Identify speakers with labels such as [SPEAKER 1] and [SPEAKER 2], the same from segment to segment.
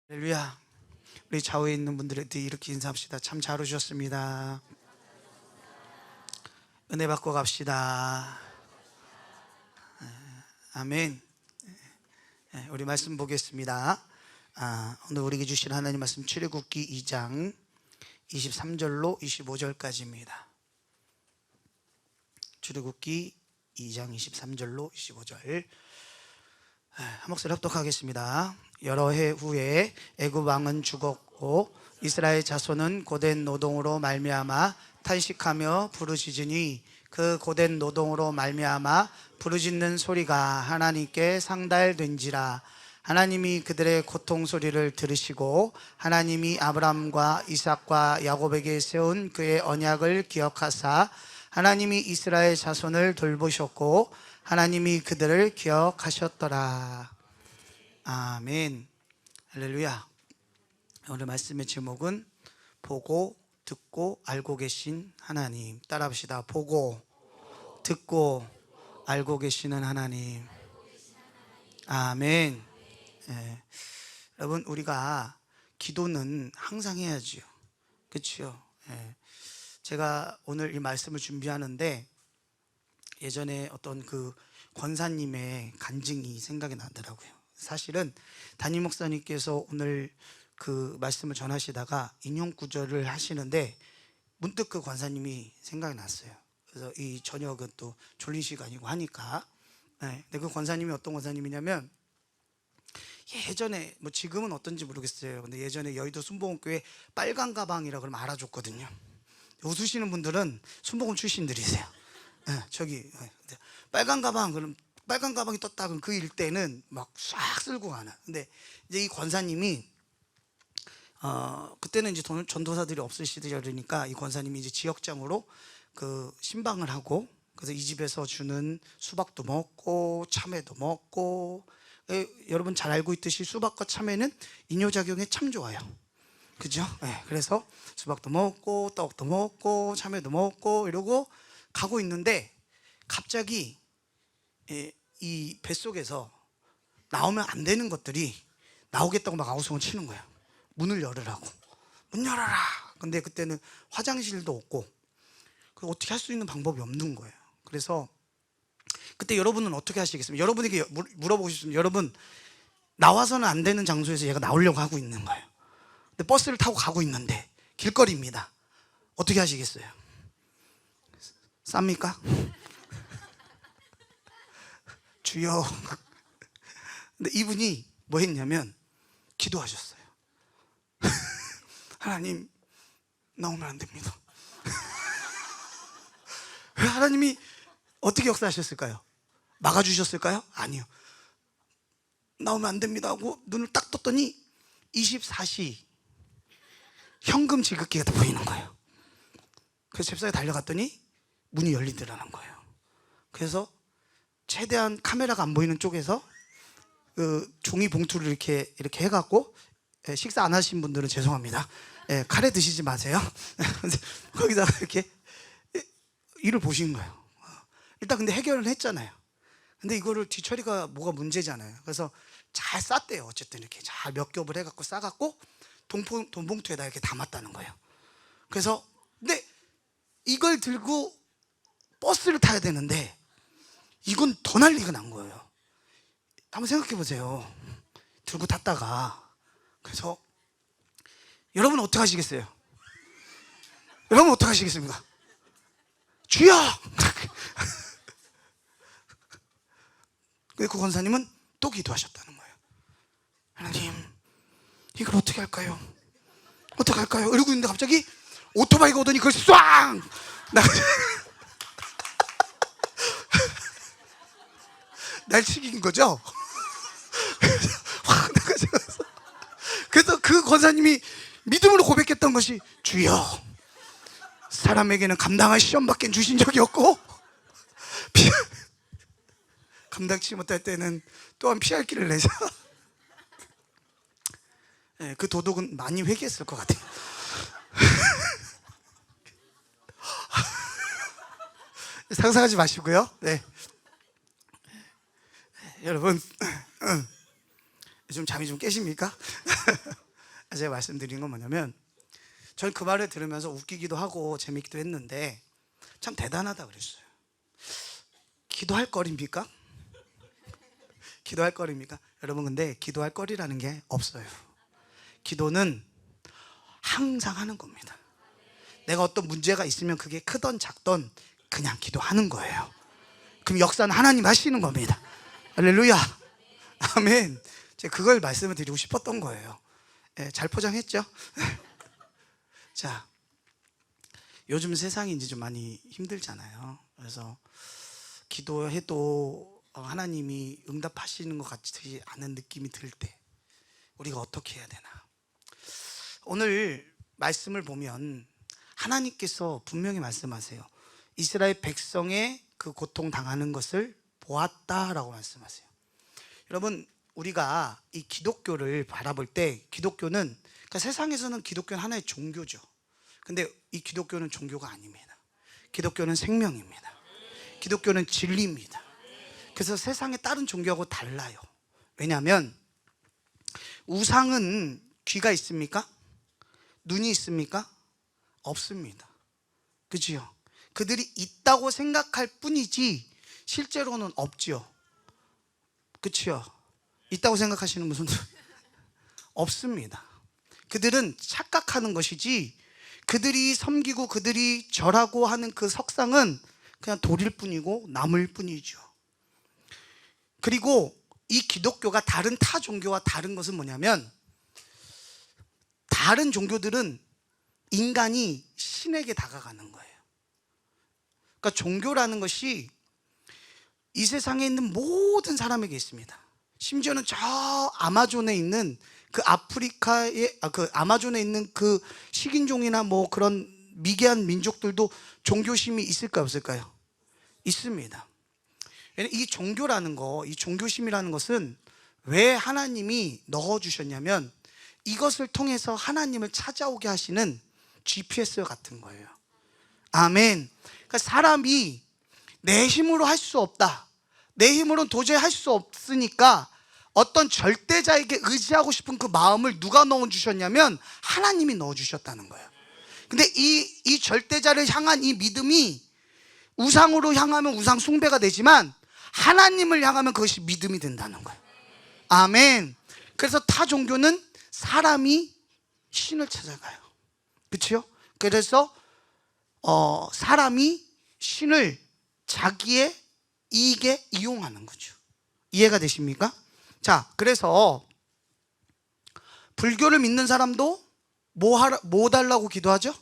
[SPEAKER 1] 할렐루야. 우리 좌우에 있는 분들한테 이렇게 인사합시다. 참 잘 오셨습니다. 은혜 받고 갑시다. 아멘. 우리 말씀 보겠습니다. 오늘 우리에게 주신 하나님 말씀 출애굽기 2장 23절로 25절까지입니다. 출애굽기 2장 23절로 25절. 한 목소리 합독하겠습니다. 여러 해 후에 애굽 왕은 죽었고 이스라엘 자손은 고된 노동으로 말미암아 탄식하며 부르짖으니 그 고된 노동으로 말미암아 부르짖는 소리가 하나님께 상달된지라. 하나님이 그들의 고통 소리를 들으시고 하나님이 아브라함과 이삭과 야곱에게 세운 그의 언약을 기억하사 하나님이 이스라엘 자손을 돌보셨고 하나님이 그들을 기억하셨더라. 아멘. 할렐루야. 오늘 말씀의 제목은 보고 듣고 알고 계신 하나님. 따라합시다. 보고 듣고 알고 계시는 하나님. 아멘. 여러분, 우리가 기도는 항상 해야지요. 그렇죠? 제가 오늘 이 말씀을 준비하는데 예전에 어떤 그 권사님의 간증이 생각이 나더라고요. 사실은 담임 목사님께서 오늘 그 말씀을 전하시다가 인용 구절을 하시는데 문득 그 권사님이 생각이 났어요. 그래서 이 저녁은 또 졸린 시간이고 하니까. 근데 그 권사님이 어떤 권사님이냐면 예전에, 뭐 지금은 어떤지 모르겠어요. 근데 예전에 여의도 순복음교회 빨간 가방이라 그러면 알아줬거든요. 웃으시는 분들은 순복음 출신들이세요. 저기 빨간 가방, 그럼 빨간 가방이 떴다 그럼 그 일대는 막 싹 쓸고 가는. 근데 이제 이 권사님이 그때는 이제 전도사들이 없을 시절이니까 이 권사님이 이제 지역장으로 그 신방을 하고, 그래서 이 집에서 주는 수박도 먹고 참외도 먹고. 여러분 잘 알고 있듯이 수박과 참외는 이뇨작용에 참 좋아요. 그죠? 그래서 수박도 먹고 떡도 먹고 참외도 먹고 이러고 가고 있는데 갑자기 이 뱃속에서 나오면 안 되는 것들이 나오겠다고 막 아우성을 치는 거예요. 문을 열으라고. 문 열어라. 근데 그때는 화장실도 없고 어떻게 할 수 있는 방법이 없는 거예요. 그래서 그때 여러분은 어떻게 하시겠습니까? 여러분에게 물어보고 싶습니다. 여러분, 나와서는 안 되는 장소에서 얘가 나오려고 하고 있는 거예요. 근데 버스를 타고 가고 있는데 길거리입니다. 어떻게 하시겠어요? 쌉니까? 주여. 근데 이분이 뭐 했냐면 기도하셨어요. 하나님, 나오면 안 됩니다. 왜 하나님이 어떻게 역사하셨을까요? 막아주셨을까요? 아니요. 나오면 안 됩니다 하고 눈을 딱 떴더니 24시 현금 지급기가 다 보이는 거예요. 그래서 잽싸게 달려갔더니 문이 열리더라는 거예요. 그래서 최대한 카메라가 안 보이는 쪽에서 그 종이 봉투를 이렇게 해갖고, 식사 안 하신 분들은 죄송합니다. 카레 드시지 마세요. 거기다가 이렇게 일을 보신 거예요. 일단 근데 해결을 했잖아요. 근데 이거를 뒤처리가 뭐가 문제잖아요. 그래서 잘 쌌대요. 어쨌든 이렇게 잘 몇 겹을 해갖고 싸갖고 돈 봉투에다 이렇게 담았다는 거예요. 그래서 근데 이걸 들고 버스를 타야 되는데 이건 더 난리가 난 거예요. 한번 생각해 보세요. 들고 탔다가. 그래서 여러분 어떻게 하시겠어요? 여러분 어떻게 하시겠습니까? 주여! 그 권사님은 또 기도하셨다는 거예요. 하나님, 이걸 어떻게 할까요? 어떻게 할까요? 이러고 있는데 갑자기 오토바이가 오더니 그걸 쏴앙! 날치기인 거죠? 확 나가셔서. 그래서 그 권사님이 믿음으로 고백했던 것이 주여, 사람에게는 감당할 시험밖에 주신 적이 없고 감당치 못할 때는 또한 피할 길을 내자. 그 도둑은 많이 회개했을 것 같아요. 상상하지 마시고요. 여러분, 요즘 잠이 좀 깨십니까? 제가 말씀드린 건 뭐냐면, 저는 그 말을 들으면서 웃기기도 하고 재밌기도 했는데 참 대단하다 그랬어요. 기도할 거리입니까? 기도할 거리입니까? 여러분, 근데 기도할 거리라는 게 없어요. 기도는 항상 하는 겁니다. 내가 어떤 문제가 있으면 그게 크던 작던 그냥 기도하는 거예요. 그럼 역사는 하나님 하시는 겁니다. 할렐루야. 아멘. 제가 그걸 말씀을 드리고 싶었던 거예요. 예, 잘 포장했죠? 자, 요즘 세상이 이제 좀 많이 힘들잖아요. 그래서 기도해도 하나님이 응답하시는 것 같지 않은 느낌이 들 때 우리가 어떻게 해야 되나? 오늘 말씀을 보면 하나님께서 분명히 말씀하세요. 이스라엘 백성의 그 고통 당하는 것을 보았다라고 말씀하세요. 여러분, 우리가 이 기독교를 바라볼 때 기독교는, 그러니까 세상에서는 기독교는 하나의 종교죠. 근데 이 기독교는 종교가 아닙니다. 기독교는 생명입니다. 기독교는 진리입니다. 그래서 세상의 다른 종교하고 달라요. 왜냐하면 우상은 귀가 있습니까? 눈이 있습니까? 없습니다. 그치요? 그들이 있다고 생각할 뿐이지 실제로는 없지요. 그치요? 있다고 생각하시는 분들 없습니다. 그들은 착각하는 것이지, 그들이 섬기고 그들이 절하고 하는 그 석상은 그냥 돌일 뿐이고 나무일 뿐이죠. 그리고 이 기독교가 다른 타 종교와 다른 것은 뭐냐면, 다른 종교들은 인간이 신에게 다가가는 거예요. 그러니까 종교라는 것이 이 세상에 있는 모든 사람에게 있습니다. 심지어는 저 아마존에 있는 그 아프리카의 그 아마존에 있는 그 식인종이나 뭐 그런 미개한 민족들도 종교심이 있을까요, 없을까요? 있습니다. 이 종교라는 거, 이 종교심이라는 것은 왜 하나님이 넣어주셨냐면, 이것을 통해서 하나님을 찾아오게 하시는 GPS 같은 거예요. 아멘. 그러니까 사람이 내 힘으로 할 수 없다, 내 힘으로는 도저히 할 수 없으니까 어떤 절대자에게 의지하고 싶은 그 마음을 누가 넣어주셨냐면 하나님이 넣어주셨다는 거예요. 근데 이 절대자를 향한 이 믿음이, 우상으로 향하면 우상 숭배가 되지만 하나님을 향하면 그것이 믿음이 된다는 거예요. 아멘. 그래서 타 종교는 사람이 신을 찾아가요. 그렇죠? 그래서 사람이 신을 자기의 이익에 이용하는 거죠. 이해가 되십니까? 자, 그래서 불교를 믿는 사람도 뭐 달라고 기도하죠?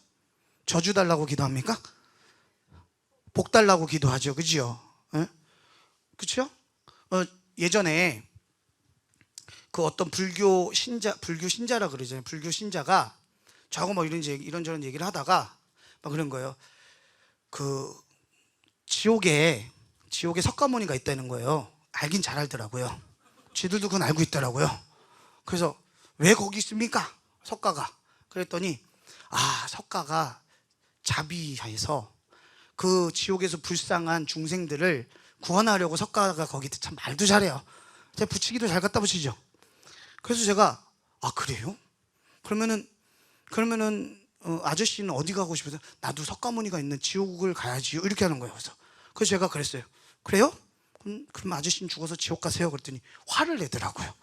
[SPEAKER 1] 저주 달라고 기도합니까? 복 달라고 기도하죠. 그죠? 그렇죠? 예전에 그 어떤 불교 신자라 그러잖아요. 불교 신자가 저하고 뭐 이런저런 얘기를 하다가 막 그런 거예요. 그 지옥에 석가모니가 있다는 거예요. 알긴 잘 알더라고요. 쥐들도 그건 알고 있더라고요. 그래서 왜 거기 있습니까? 석가가. 그랬더니 석가가 자비해서 그 지옥에서 불쌍한 중생들을 구원하려고 석가가 거기 참 말도 잘해요. 제가 붙이기도 잘 갖다 붙이죠. 그래서 제가 그래요? 그러면은 아저씨는 어디 가고 싶어서, 나도 석가모니가 있는 지옥을 가야지요, 이렇게 하는 거예요. 그래서 제가 그랬어요. 그래요? 그럼 아저씨는 죽어서 지옥 가세요. 그랬더니 화를 내더라고요.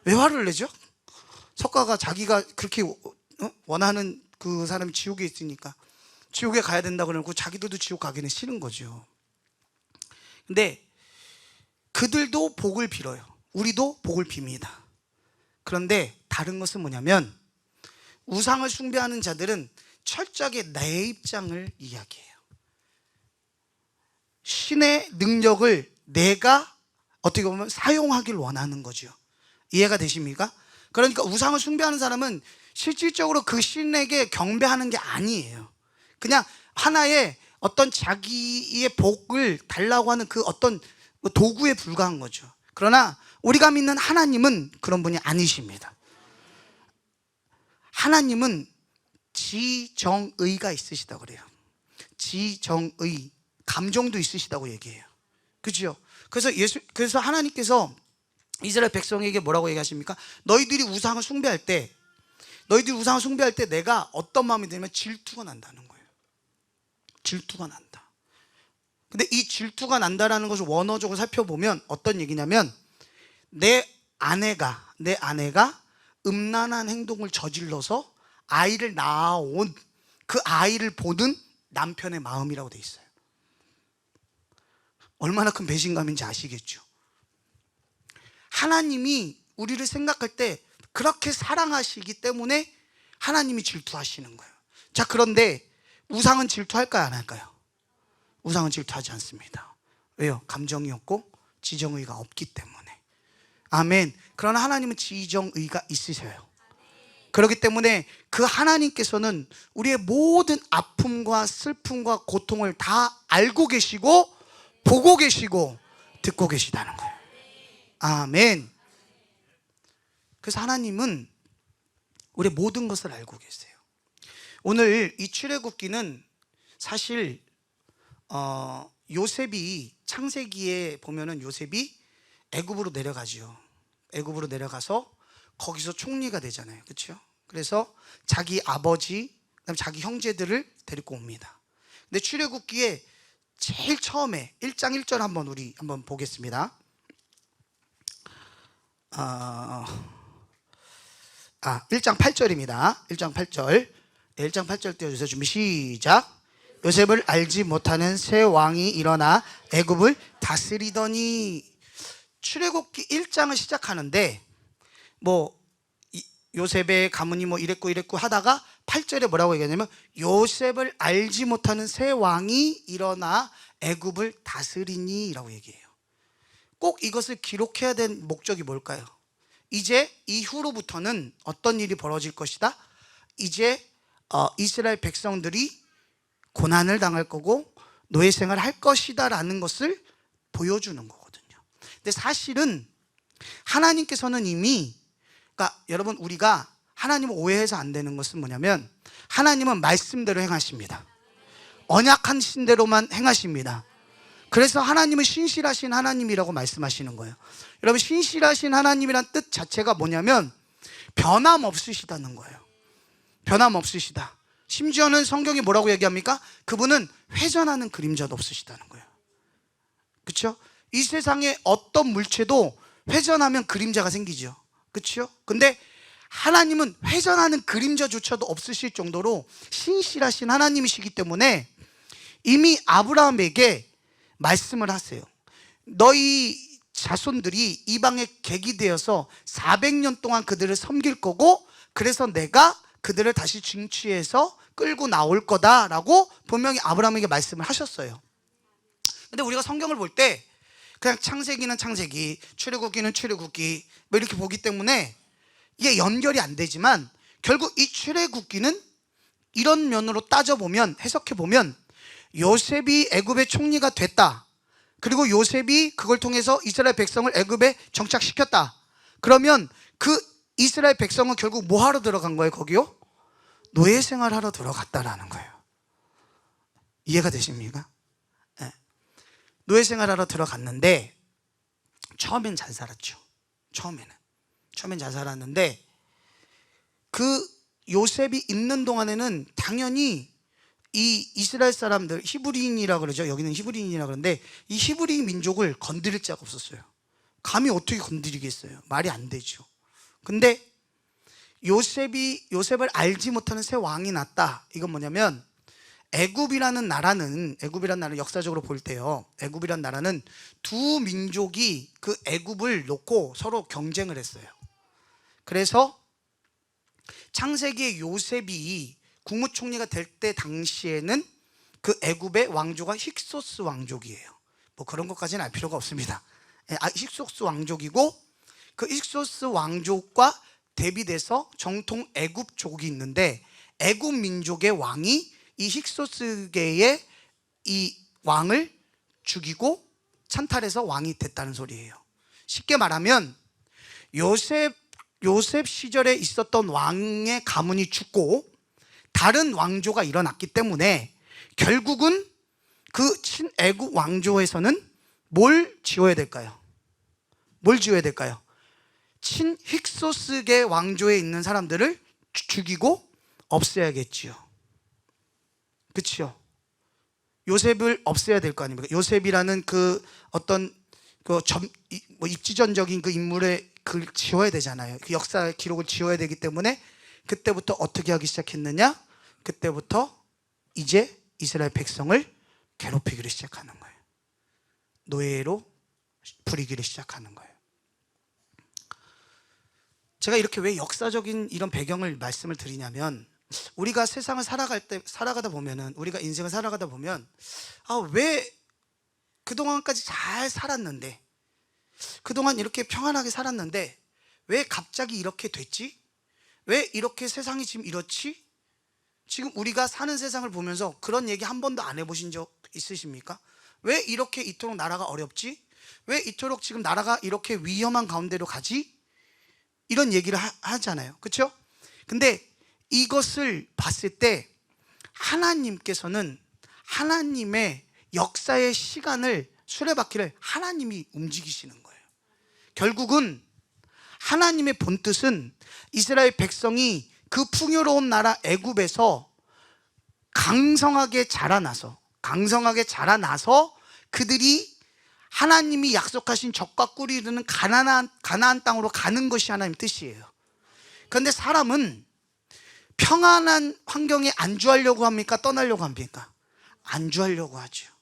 [SPEAKER 1] 왜 화를 내죠? 석가가 자기가 그렇게 원하는 그 사람이 지옥에 있으니까 지옥에 가야 된다고 그러고 자기들도 지옥 가기는 싫은 거죠. 근데 그들도 복을 빌어요. 우리도 복을 빕니다. 그런데 다른 것은 뭐냐면, 우상을 숭배하는 자들은 철저하게 내 입장을 이야기해요. 신의 능력을 내가 어떻게 보면 사용하길 원하는 거죠. 이해가 되십니까? 그러니까 우상을 숭배하는 사람은 실질적으로 그 신에게 경배하는 게 아니에요. 그냥 하나의 어떤 자기의 복을 달라고 하는 그 어떤 도구에 불과한 거죠. 그러나 우리가 믿는 하나님은 그런 분이 아니십니다. 하나님은 지정의가 있으시다고 그래요. 지정의, 감정도 있으시다고 얘기해요. 그죠? 그래서 하나님께서 이스라엘 백성에게 뭐라고 얘기하십니까? 너희들이 우상을 숭배할 때 내가 어떤 마음이 들면 질투가 난다는 거예요. 질투가 난다. 근데 이 질투가 난다라는 것을 원어적으로 살펴보면 어떤 얘기냐면 내 아내가 음란한 행동을 저질러서 아이를 낳아온 그 아이를 보는 남편의 마음이라고 돼 있어요. 얼마나 큰 배신감인지 아시겠죠? 하나님이 우리를 생각할 때 그렇게 사랑하시기 때문에 하나님이 질투하시는 거예요. 자, 그런데 우상은 질투할까요, 안 할까요? 우상은 질투하지 않습니다. 왜요? 감정이 없고 지정의가 없기 때문에. 아멘. 그러나 하나님은 지정의가 있으셔요. 그렇기 때문에 그 하나님께서는 우리의 모든 아픔과 슬픔과 고통을 다 알고 계시고 보고 계시고 듣고 계시다는 거예요. 아멘. 그래서 하나님은 우리의 모든 것을 알고 계세요. 오늘 이 출애굽기는 사실 요셉이 창세기에 보면은 요셉이 애굽으로 내려가죠. 애굽으로 내려가서 거기서 총리가 되잖아요. 그렇죠? 그래서 자기 아버지, 그다음에 자기 형제들을 데리고 옵니다. 근데 출애굽기에 제일 처음에 1장 1절 우리 한번 보겠습니다. 1장 8절입니다. 1장 8절. 1장 8절 띄워주세요. 준비 시작. 요셉을 알지 못하는 새 왕이 일어나 애굽을 다스리더니. 출애굽기 1장을 시작하는데 요셉의 가문이 이랬고 하다가 8절에 뭐라고 얘기하냐면 요셉을 알지 못하는 새 왕이 일어나 애굽을 다스리니 라고 얘기해요. 꼭 이것을 기록해야 된 목적이 뭘까요? 이제 이후로부터는 어떤 일이 벌어질 것이다? 이제 이스라엘 백성들이 고난을 당할 거고 노예 생활을 할 것이다 라는 것을 보여주는 거거든요. 근데 사실은 하나님께서는 이미, 그러니까 여러분, 우리가 하나님을 오해해서 안 되는 것은 뭐냐면 하나님은 말씀대로 행하십니다. 언약하신 대로만 행하십니다. 그래서 하나님은 신실하신 하나님이라고 말씀하시는 거예요. 여러분, 신실하신 하나님이란 뜻 자체가 뭐냐면 변함없으시다는 거예요. 변함없으시다. 심지어는 성경이 뭐라고 얘기합니까? 그분은 회전하는 그림자도 없으시다는 거예요. 그렇죠? 이 세상에 어떤 물체도 회전하면 그림자가 생기죠. 그렇죠? 근데 하나님은 회전하는 그림자조차도 없으실 정도로 신실하신 하나님이시기 때문에 이미 아브라함에게 말씀을 하세요. 너희 자손들이 이방에 객이 되어서 400년 동안 그들을 섬길 거고, 그래서 내가 그들을 다시 징취해서 끌고 나올 거다라고 분명히 아브라함에게 말씀을 하셨어요. 근데 우리가 성경을 볼 때 그냥 창세기는 창세기, 출애굽기는 출애굽기 이렇게 보기 때문에 이게 연결이 안 되지만, 결국 이 출애굽기는 이런 면으로 따져보면, 해석해보면 요셉이 애굽의 총리가 됐다, 그리고 요셉이 그걸 통해서 이스라엘 백성을 애굽에 정착시켰다. 그러면 그 이스라엘 백성은 결국 뭐 하러 들어간 거예요? 거기요? 노예 생활하러 들어갔다라는 거예요. 이해가 되십니까? 네. 노예 생활하러 들어갔는데 처음엔 잘 살았죠. 처음엔 잘 살았는데 그 요셉이 있는 동안에는 당연히 이 이스라엘 사람들, 히브리인이라 그러죠. 여기는 히브리인이라 그러는데 이 히브리 민족을 건드릴 자가 없었어요. 감히 어떻게 건드리겠어요? 말이 안 되죠. 근데 요셉을 알지 못하는 새 왕이 났다. 이건 뭐냐면 애굽이라는 나라는 역사적으로 볼 때요, 애굽이라는 나라는 두 민족이 그 애굽을 놓고 서로 경쟁을 했어요. 그래서 창세기의 요셉이 국무총리가 될 때 당시에는 그 애굽의 왕조가 힉소스 왕족이에요. 그런 것까지는 알 필요가 없습니다. 힉소스 왕족이고, 그 힉소스 왕족과 대비돼서 정통 애굽족이 있는데, 애굽 민족의 왕이 이 힉소스계의 이 왕을 죽이고 찬탈해서 왕이 됐다는 소리예요. 쉽게 말하면 요셉 시절에 있었던 왕의 가문이 죽고 다른 왕조가 일어났기 때문에 결국은 그 친애굽 왕조에서는 뭘 지어야 될까요? 친힉소스계 왕조에 있는 사람들을 죽이고 없애야겠지요. 그렇죠? 요셉을 없애야 될 거 아닙니까? 요셉이라는 그 어떤 입지전적인 그 인물의 그 지워야 되잖아요. 그 역사 기록을 지워야 되기 때문에 그때부터 어떻게 하기 시작했느냐? 그때부터 이제 이스라엘 백성을 괴롭히기를 시작하는 거예요. 노예로 부리기를 시작하는 거예요. 제가 이렇게 왜 역사적인 이런 배경을 말씀을 드리냐면, 우리가 세상을 살아가다 보면은, 우리가 인생을 살아가다 보면, 왜 그동안까지 잘 살았는데, 그동안 이렇게 평안하게 살았는데 왜 갑자기 이렇게 됐지? 왜 이렇게 세상이 지금 이렇지? 지금 우리가 사는 세상을 보면서 그런 얘기 한 번도 안 해보신 적 있으십니까? 왜 이렇게 이토록 나라가 어렵지? 왜 이토록 지금 나라가 이렇게 위험한 가운데로 가지? 이런 얘기를 하잖아요. 그렇죠? 근데 이것을 봤을 때 하나님께서는 하나님의 역사의 시간을, 수레바퀴를 하나님이 움직이시는 거예요. 결국은 하나님의 본뜻은 이스라엘 백성이 그 풍요로운 나라 애굽에서 강성하게 자라나서 그들이 하나님이 약속하신 젖과 꿀이 흐르는 가나안 땅으로 가는 것이 하나님 뜻이에요. 그런데 사람은 평안한 환경에 안주하려고 합니까? 떠나려고 합니까? 안주하려고 하죠.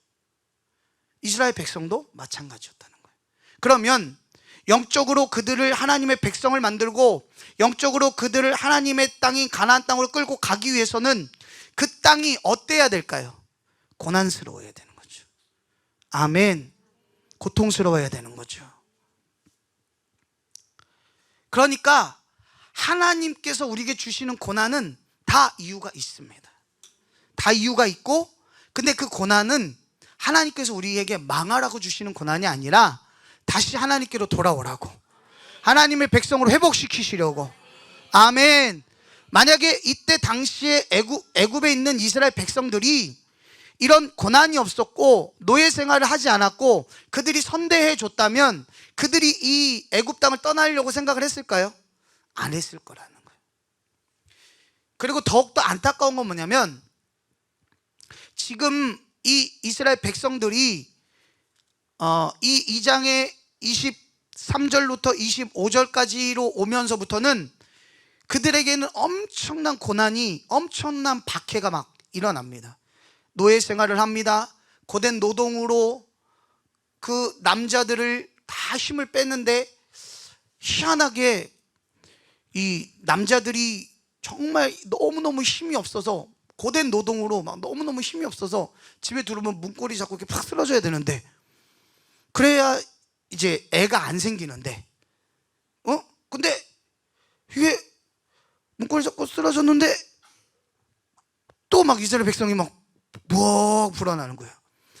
[SPEAKER 1] 이스라엘 백성도 마찬가지였다는 거예요. 그러면 영적으로 그들을 하나님의 백성을 만들고 영적으로 그들을 하나님의 땅인 가나안 땅으로 끌고 가기 위해서는 그 땅이 어때야 될까요? 고난스러워야 되는 거죠. 아멘. 고통스러워야 되는 거죠. 그러니까 하나님께서 우리에게 주시는 고난은 다 이유가 있습니다. 다 이유가 있고, 근데 그 고난은 하나님께서 우리에게 망하라고 주시는 고난이 아니라 다시 하나님께로 돌아오라고, 하나님의 백성으로 회복시키시려고. 아멘. 만약에 이때 당시에 애굽에 있는 이스라엘 백성들이 이런 고난이 없었고 노예 생활을 하지 않았고 그들이 선대해 줬다면 그들이 이 애굽 땅을 떠나려고 생각을 했을까요? 안 했을 거라는 거예요. 그리고 더욱더 안타까운 건 뭐냐면, 지금 이 이스라엘 백성들이 이 2장의 23절부터 25절까지로 오면서부터는 그들에게는 엄청난 고난이, 엄청난 박해가 막 일어납니다. 노예 생활을 합니다. 고된 노동으로 그 남자들을 다 힘을 뺐는데, 희한하게 이 남자들이 정말 너무너무 힘이 없어서, 고된 노동으로 막 너무너무 힘이 없어서 집에 들어오면 문고리 잡고 이렇게 팍 쓰러져야 되는데, 그래야 이제 애가 안 생기는데, 근데 이게 문고리 잡고 쓰러졌는데 또 막 이스라엘 백성이 막 부엌 불어나는 거예요.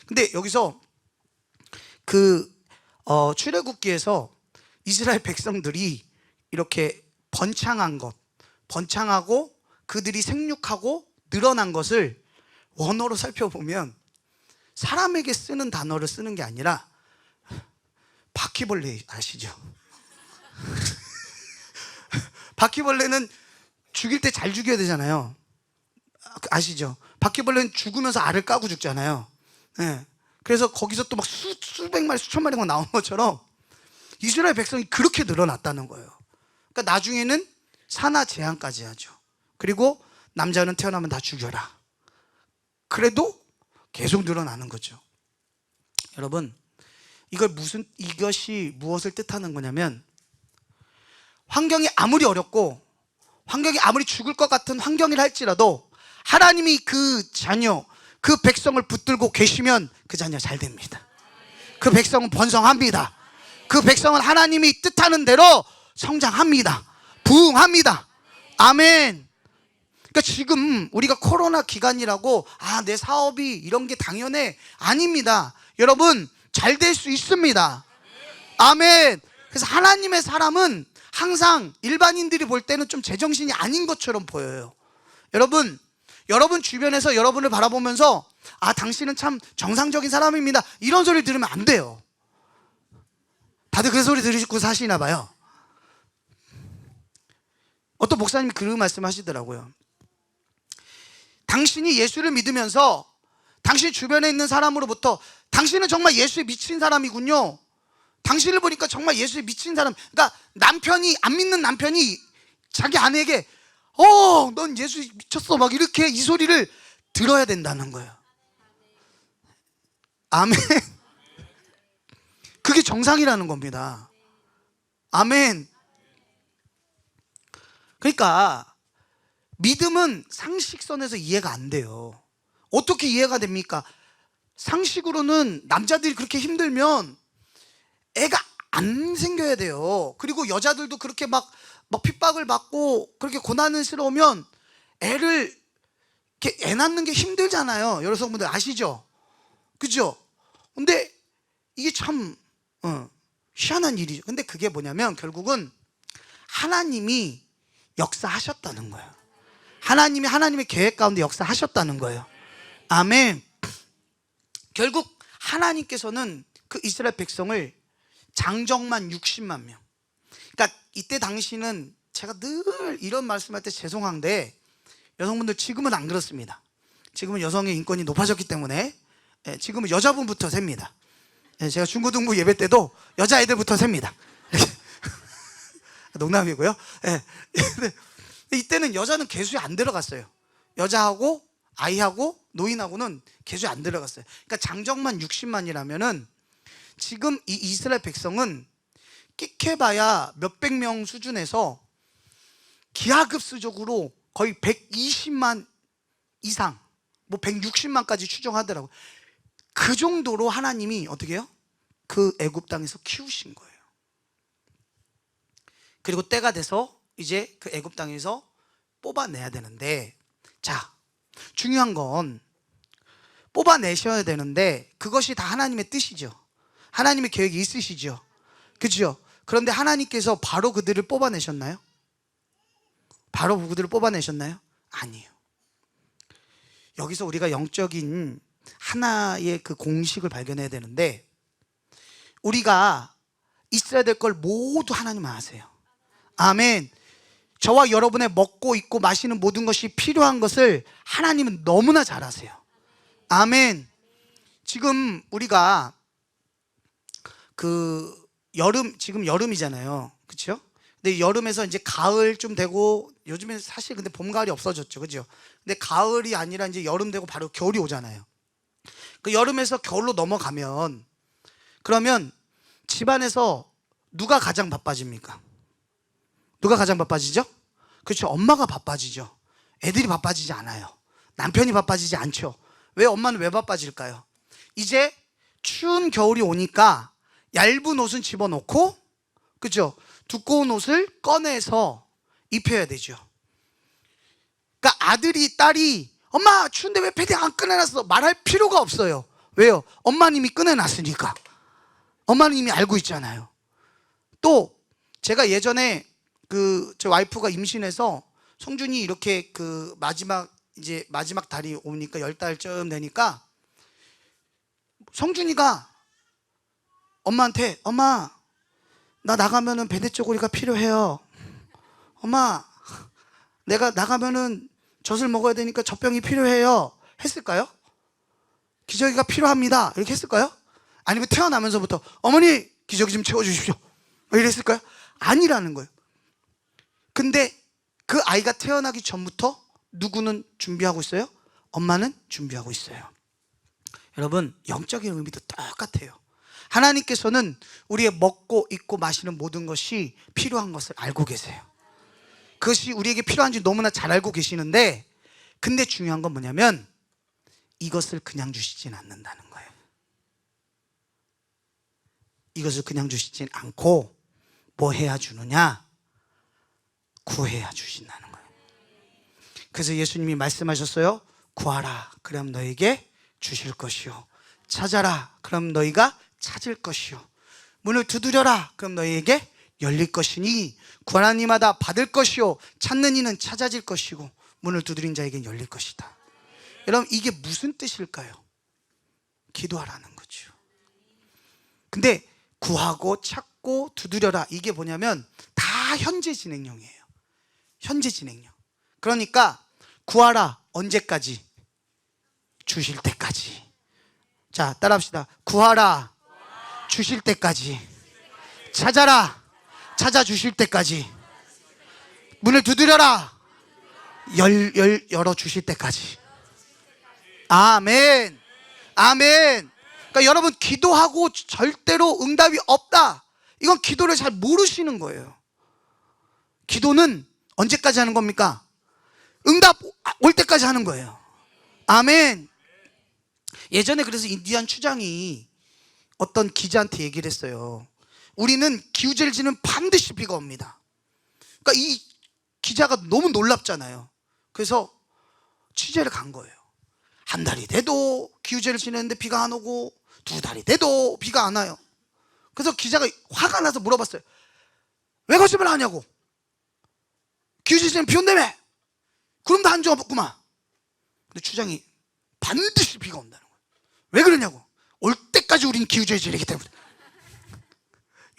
[SPEAKER 1] 근데 여기서 출애굽기에서 이스라엘 백성들이 이렇게 번창하고 그들이 생육하고 늘어난 것을 원어로 살펴보면 사람에게 쓰는 단어를 쓰는 게 아니라, 바퀴벌레 아시죠? 바퀴벌레는 죽일 때 잘 죽여야 되잖아요. 아시죠? 바퀴벌레는 죽으면서 알을 까고 죽잖아요. 네. 그래서 거기서 또 막 수백 마리, 수천 마리가 나온 것처럼 이스라엘 백성이 그렇게 늘어났다는 거예요. 그러니까 나중에는 산하 제한까지 하죠. 그리고 남자는 태어나면 다 죽여라. 그래도 계속 늘어나는 거죠. 여러분, 이것이 무엇을 뜻하는 거냐면, 환경이 아무리 어렵고 환경이 아무리 죽을 것 같은 환경이라 할지라도 하나님이 그 자녀, 그 백성을 붙들고 계시면 그 자녀 잘 됩니다. 그 백성은 번성합니다. 그 백성은 하나님이 뜻하는 대로 성장합니다. 부흥합니다. 아멘. 그러니까 지금 우리가 코로나 기간이라고 내 사업이 이런 게 당연해, 아닙니다. 여러분, 잘 될 수 있습니다. 아멘. 그래서 하나님의 사람은 항상 일반인들이 볼 때는 좀 제정신이 아닌 것처럼 보여요. 여러분 주변에서 여러분을 바라보면서 당신은 참 정상적인 사람입니다, 이런 소리를 들으면 안 돼요. 다들 그 소리 들으시고 사시나 봐요. 그래서 목사님이 그 말씀하시더라고요. 당신이 예수를 믿으면서 당신 주변에 있는 사람으로부터 당신은 정말 예수에 미친 사람이군요. 당신을 보니까 정말 예수에 미친 사람. 그러니까 남편이, 안 믿는 남편이 자기 아내에게 넌 예수에 미쳤어 막 이렇게 이 소리를 들어야 된다는 거예요. 아멘. 그게 정상이라는 겁니다. 아멘. 그러니까 믿음은 상식선에서 이해가 안 돼요. 어떻게 이해가 됩니까? 상식으로는 남자들이 그렇게 힘들면 애가 안 생겨야 돼요. 그리고 여자들도 그렇게 막 핍박을 받고 그렇게 고난스러우면 애를 이렇게 애 낳는 게 힘들잖아요. 여러분들 아시죠? 그죠? 근데 이게 참 희한한 일이죠. 근데 그게 뭐냐면 결국은 하나님이 역사하셨다는 거예요. 하나님이 하나님의 계획 가운데 역사하셨다는 거예요. 아멘. 결국 하나님께서는 그 이스라엘 백성을 장정만 60만 명. 그러니까 이때 당시는 제가 늘 이런 말씀할 때 죄송한데 여성분들 지금은 안 그렇습니다. 지금은 여성의 인권이 높아졌기 때문에 지금은 여자분부터 셉니다. 제가 중고등부 예배 때도 여자애들부터 셉니다. 농담이고요. 이때는 여자는 계수에 안 들어갔어요. 여자하고 아이하고 노인하고는 계수에 안 들어갔어요. 그러니까 장정만 60만이라면은 지금 이 이스라엘 백성은 끽해봐야 몇백 명 수준에서 기하급수적으로 거의 120만 이상, 뭐 160만까지 추정하더라고요. 그 정도로 하나님이 어떻게 해요? 그 애굽 땅에서 키우신 거예요. 그리고 때가 돼서 이제 그 애굽 땅에서 뽑아내야 되는데, 자, 중요한 건 뽑아내셔야 되는데 그것이 다 하나님의 뜻이죠. 하나님의 계획이 있으시죠. 그렇죠? 그런데 하나님께서 바로 그들을 뽑아내셨나요? 바로 그들을 뽑아내셨나요? 아니에요. 여기서 우리가 영적인 하나의 그 공식을 발견해야 되는데, 우리가 있어야 될 걸 모두 하나님은 아세요. 아멘. 저와 여러분의 먹고 입고 마시는 모든 것이 필요한 것을 하나님은 너무나 잘 아세요. 아멘. 지금 우리가 지금 여름이잖아요. 그렇죠? 근데 여름에서 이제 가을쯤 되고, 요즘에 사실 근데 봄, 가을이 없어졌죠. 그죠? 근데 가을이 아니라 이제 여름 되고 바로 겨울이 오잖아요. 그 여름에서 겨울로 넘어가면, 그러면 집안에서 누가 가장 바빠집니까? 누가 가장 바빠지죠? 그렇죠. 엄마가 바빠지죠. 애들이 바빠지지 않아요. 남편이 바빠지지 않죠. 왜 엄마는 왜 바빠질까요? 이제 추운 겨울이 오니까 얇은 옷은 집어넣고, 그렇죠? 두꺼운 옷을 꺼내서 입혀야 되죠. 그러니까 아들이, 딸이 엄마 추운데 왜 패딩 안 꺼내놨어? 말할 필요가 없어요. 왜요? 엄마님이 꺼내놨으니까. 엄마님이 알고 있잖아요. 또 제가 예전에 제 와이프가 임신해서 성준이 이렇게 마지막 달이 오니까 10달쯤 되니까 성준이가 엄마한테, 엄마 나 나가면은 배냇저고리가 필요해요. 엄마 내가 나가면은 젖을 먹어야 되니까 젖병이 필요해요. 했을까요? 기저귀가 필요합니다 이렇게 했을까요? 아니면 태어나면서부터 어머니 기저귀 좀 채워주십시오 이랬을까요? 아니라는 거예요. 근데 그 아이가 태어나기 전부터 누구는 준비하고 있어요? 엄마는 준비하고 있어요. 여러분, 영적인 의미도 똑같아요. 하나님께서는 우리의 먹고 입고 마시는 모든 것이 필요한 것을 알고 계세요. 그것이 우리에게 필요한지 너무나 잘 알고 계시는데, 근데 중요한 건 뭐냐면 이것을 그냥 주시진 않는다는 거예요. 이것을 그냥 주시진 않고 뭐 해야 주느냐? 구해야 주신다는 거예요. 그래서 예수님이 말씀하셨어요. 구하라 그럼 너에게 주실 것이요, 찾아라 그럼 너희가 찾을 것이요, 문을 두드려라 그럼 너희에게 열릴 것이니 구하는 이마다 받을 것이요 찾는 이는 찾아질 것이고 문을 두드린 자에겐 열릴 것이다. 여러분, 이게 무슨 뜻일까요? 기도하라는 거죠. 근데 구하고 찾고 두드려라, 이게 뭐냐면 다 현재 진행형이에요. 현재 진행형. 그러니까 구하라. 언제까지? 주실 때까지. 자, 따라합시다. 구하라. 주실 때까지. 찾아라. 찾아주실 때까지. 문을 두드려라. 열어주실 때까지. 아멘. 아멘. 그러니까 여러분, 기도하고 절대로 응답이 없다, 이건 기도를 잘 모르시는 거예요. 기도는 언제까지 하는 겁니까? 응답 올 때까지 하는 거예요. 아멘. 예전에 그래서 인디안 추장이 어떤 기자한테 얘기를 했어요. 우리는 기우제를 지는 반드시 비가 옵니다. 그러니까 이 기자가 너무 놀랍잖아요. 그래서 취재를 간 거예요. 한 달이 돼도 기우제를 지내는데 비가 안 오고, 두 달이 돼도 비가 안 와요. 그래서 기자가 화가 나서 물어봤어요. 왜 거짓말 하냐고. 기우제 지내면 비 온다며. 구름도 한 점 없구만. 근데 추장이 반드시 비가 온다는 거예요. 왜 그러냐고. 올 때까지 우린 기우제를 지내기 때문에.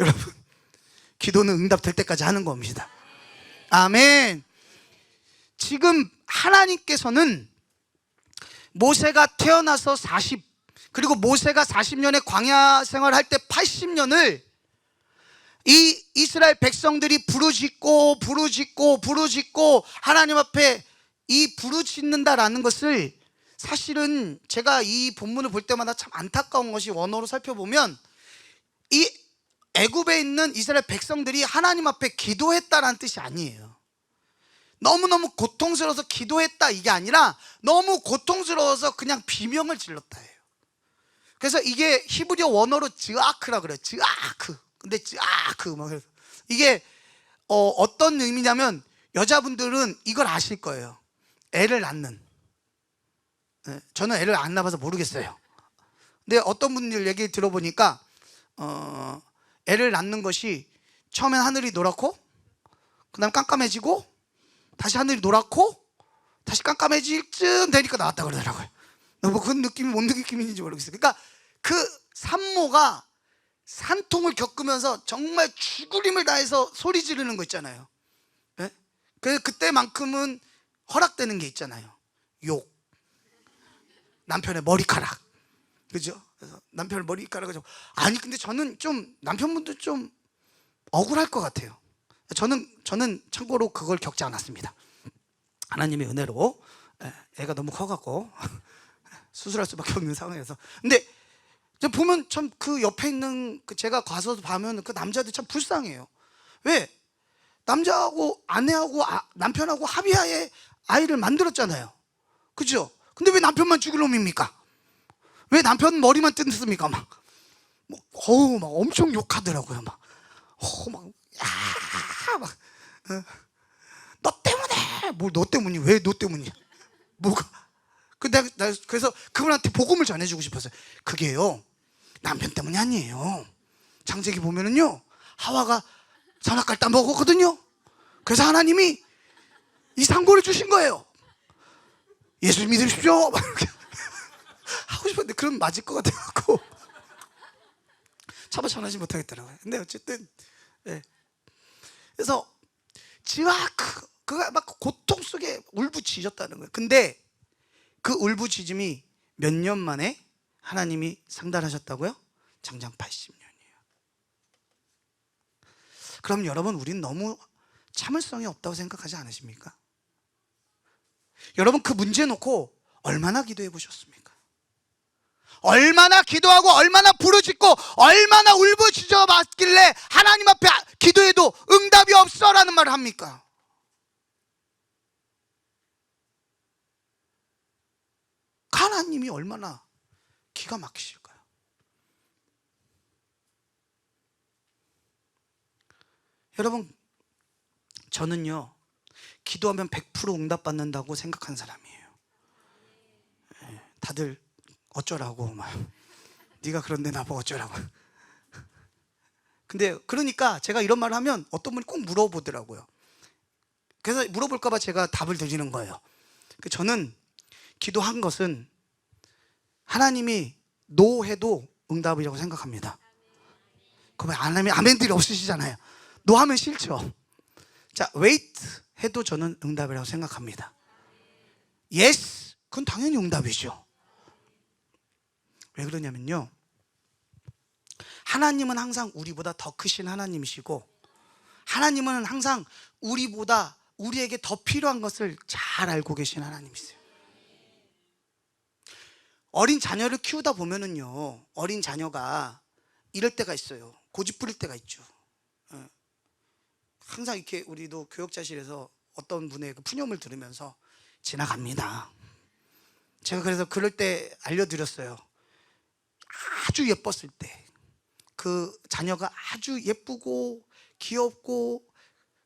[SPEAKER 1] 여러분, 기도는 응답될 때까지 하는 겁니다. 아멘. 지금 하나님께서는 모세가 태어나서 40, 그리고 모세가 40년의 광야 생활할 때 80년을 이 이스라엘 백성들이 부르짖고 하나님 앞에 이 부르짖는다라는 것을, 사실은 제가 이 본문을 볼 때마다 참 안타까운 것이, 원어로 살펴보면 이 애굽에 있는 이스라엘 백성들이 하나님 앞에 기도했다라는 뜻이 아니에요. 너무너무 고통스러워서 기도했다, 이게 아니라 너무 고통스러워서 그냥 비명을 질렀다예요. 그래서 이게 히브리어 원어로 즈아크라 그래요. 즈아크. 근데 즈아크 막 그래서 이게 어떤 의미냐면, 여자분들은 이걸 아실 거예요. 애를 낳는. 저는 애를 안 낳아서 모르겠어요. 근데 어떤 분들 얘기 들어보니까 애를 낳는 것이 처음엔 하늘이 노랗고, 그 다음 깜깜해지고, 다시 하늘이 노랗고, 다시 깜깜해질 쯤 되니까 나왔다 그러더라고요. 뭐 그런 느낌이 뭔 느낌인지 모르겠어요. 그러니까 그 산모가 산통을 겪으면서 정말 죽을 힘을 다해서 소리 지르는 거 있잖아요. 네? 그때만큼은 허락되는 게 있잖아요. 욕, 남편의 머리카락, 그죠? 그래서 남편의 머리카락을 아니, 근데 저는 좀 남편분도 좀 억울할 것 같아요. 저는 참고로 그걸 겪지 않았습니다. 하나님의 은혜로 애가 너무 커갖고 수술할 수밖에 없는 상황에서. 근데 보면 참 그 옆에 있는 제가 가서 보면 그 남자들 참 불쌍해요. 왜? 남자하고 아내하고 남편하고 합의하에 아이를 만들었잖아요. 그죠? 근데 왜 남편만 죽일 놈입니까? 왜 남편 머리만 뜯습니까? 막 엄청 욕하더라고요. 너 때문에. 뭘 너 때문이? 왜 너 때문이야? 뭐가? 그래서 그분한테 복음을 전해주고 싶었어요. 그게요, 남편 때문이 아니에요. 창세기 보면은요, 하와가 선악과를 따 먹었거든요. 그래서 하나님이 이 상고를 주신 거예요. 예수 믿으십시오. 하고 싶었는데 그럼 맞을 것 같아갖고 차마 전하지 못하겠더라고요. 근데 어쨌든 그래서 그가 막 고통 속에 울부짖었다는 거예요. 근데 그 울부짖음이 몇 년 만에 하나님이 상달하셨다고요? 장장 80년이에요. 그럼 여러분, 우린 너무 참을성이 없다고 생각하지 않으십니까? 여러분, 그 문제 놓고 얼마나 기도해 보셨습니까? 얼마나 기도하고 얼마나 부르짖고 얼마나 울부짖어 봤길래 하나님 앞에 기도해도 응답이 없어라는 말을 합니까? 하나님이 얼마나 기가 막히실까요? 여러분, 저는요, 기도하면 100% 응답받는다고 생각한 사람이에요. 다들 어쩌라고 막, 네가 그런데 나보고 어쩌라고. 근데 그러니까 제가 이런 말을 하면 어떤 분이 꼭 물어보더라고요. 그래서 물어볼까 봐 제가 답을 드리는 거예요. 저는 기도한 것은 하나님이 노 해도 응답이라고 생각합니다. 그러면 안 하면 아멘들이 없으시잖아요. 노 하면 싫죠. 자, 웨이트 해도 저는 응답이라고 생각합니다. Yes, 그건 당연히 응답이죠. 왜 그러냐면요, 하나님은 항상 우리보다 더 크신 하나님이시고, 하나님은 항상 우리보다 우리에게 더 필요한 것을 잘 알고 계신 하나님이세요. 어린 자녀를 키우다 보면은요, 어린 자녀가 이럴 때가 있어요. 고집 부릴 때가 있죠. 예. 항상 이렇게 우리도 교육자실에서 어떤 분의 그 푸념을 들으면서 지나갑니다. 제가 그래서 그럴 때 알려드렸어요. 아주 예뻤을 때, 그 자녀가 아주 예쁘고 귀엽고,